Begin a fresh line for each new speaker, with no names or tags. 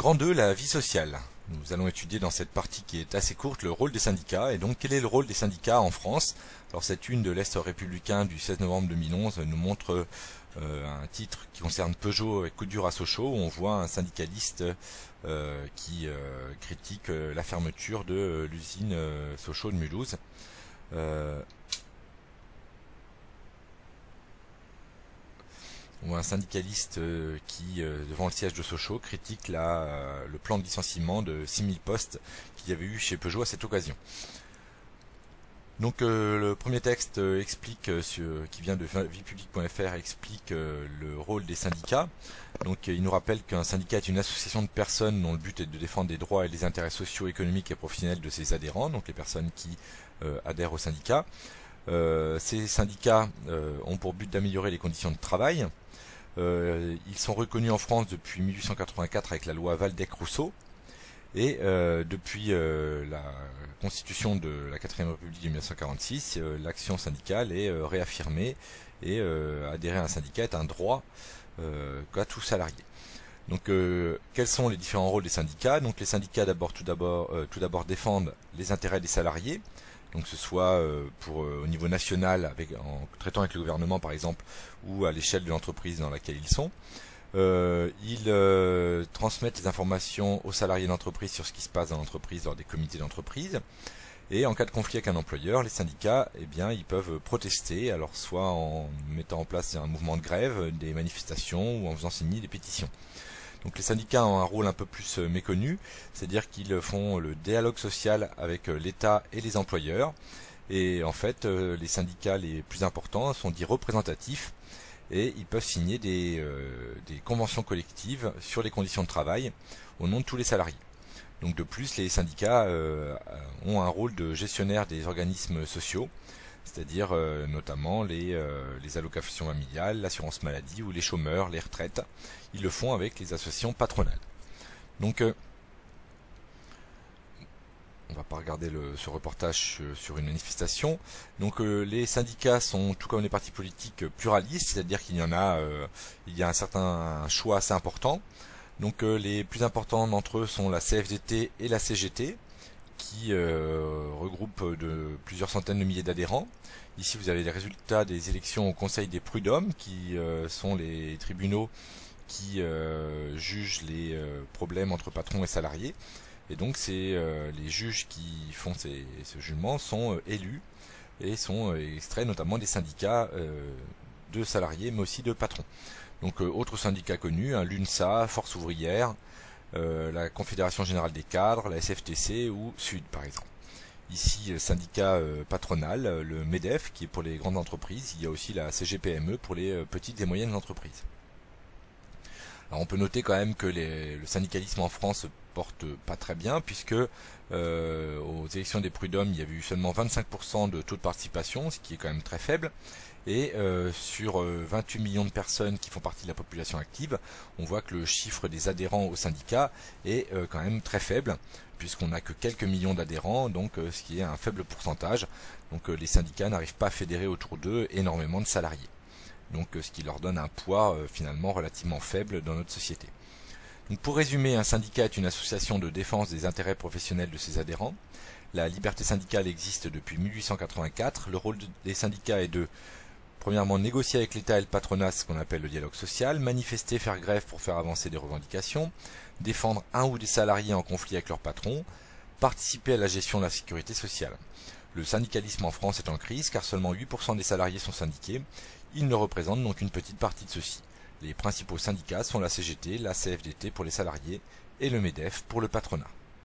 Grand 2, la vie sociale. Nous allons étudier dans cette partie qui est assez courte le rôle des syndicats. Et donc quel est le rôle des syndicats en France? Alors cette une de l'Est républicain du 16 novembre 2011 nous montre un titre qui concerne Peugeot avec coup dur à Sochaux, où on voit un syndicaliste qui critique la fermeture de l'usine Sochaux de Mulhouse. Ou un syndicaliste qui, devant le siège de Sochaux, critique le plan de licenciement de 6000 postes qu'il y avait eu chez Peugeot à cette occasion. Donc le premier texte explique, qui vient de viepublic.fr, explique le rôle des syndicats. Donc il nous rappelle qu'un syndicat est une association de personnes dont le but est de défendre les droits et les intérêts sociaux, économiques et professionnels de ses adhérents, donc les personnes qui adhèrent au syndicat. Ces syndicats ont pour but d'améliorer les conditions de travail. Ils sont reconnus en France depuis 1884 avec la loi Waldeck-Rousseau, et depuis la constitution de la 4ème République de 1946, l'action syndicale est réaffirmée, et adhérer à un syndicat est un droit qu'a tout salarié. Donc quels sont les différents rôles des syndicats? Donc les syndicats tout d'abord défendent les intérêts des salariés, donc que ce soit au niveau national en traitant avec le gouvernement par exemple, ou à l'échelle de l'entreprise dans laquelle ils sont. Ils transmettent les informations aux salariés d'entreprise sur ce qui se passe dans l'entreprise lors des comités d'entreprise. Et en cas de conflit avec un employeur, les syndicats, ils peuvent protester, alors soit en mettant en place un mouvement de grève, des manifestations, ou en faisant signer des pétitions. Donc les syndicats ont un rôle un peu plus méconnu, c'est-à-dire qu'ils font le dialogue social avec l'État et les employeurs. Et en fait, les syndicats les plus importants sont dits représentatifs, et ils peuvent signer des conventions collectives sur les conditions de travail au nom de tous les salariés. Donc de plus, les syndicats ont un rôle de gestionnaire des organismes sociaux, c'est-à-dire notamment les allocations familiales, l'assurance maladie ou les chômeurs, les retraites. Ils le font avec les associations patronales. Donc on va pas regarder ce reportage sur une manifestation. Donc les syndicats sont, tout comme les partis politiques, pluralistes, c'est-à-dire qu'il y a un certain choix assez important. Donc les plus importants d'entre eux sont la CFDT et la CGT, qui regroupent plusieurs centaines de milliers d'adhérents. Ici vous avez les résultats des élections au Conseil des prud'hommes, qui sont les tribunaux qui jugent les problèmes entre patrons et salariés. Et donc les juges qui font ce jugement sont élus et sont extraits notamment des syndicats de salariés mais aussi de patrons. Donc autres syndicats connus, l'UNSA, Force ouvrière, la Confédération générale des cadres, la SFTC ou SUD par exemple. Ici syndicat patronal, le MEDEF qui est pour les grandes entreprises, il y a aussi la CGPME pour les petites et moyennes entreprises. Alors on peut noter quand même que le syndicalisme en France porte pas très bien, puisque aux élections des prud'hommes il y avait eu seulement 25% de taux de participation, ce qui est quand même très faible, et sur 28 millions de personnes qui font partie de la population active, on voit que le chiffre des adhérents au syndicat est quand même très faible, puisqu'on n'a que quelques millions d'adhérents, donc ce qui est un faible pourcentage. Donc les syndicats n'arrivent pas à fédérer autour d'eux énormément de salariés. Donc ce qui leur donne un poids finalement relativement faible dans notre société. Donc pour résumer, un syndicat est une association de défense des intérêts professionnels de ses adhérents. La liberté syndicale existe depuis 1884. Le rôle des syndicats est de, premièrement, négocier avec l'État et le patronat, ce qu'on appelle le dialogue social, manifester, faire grève pour faire avancer des revendications, défendre un ou des salariés en conflit avec leur patron, participer à la gestion de la sécurité sociale. Le syndicalisme en France est en crise car seulement 8% des salariés sont syndiqués. Ils ne représentent donc une petite partie de ceux-ci. Les principaux syndicats sont la CGT, la CFDT pour les salariés et le MEDEF pour le patronat.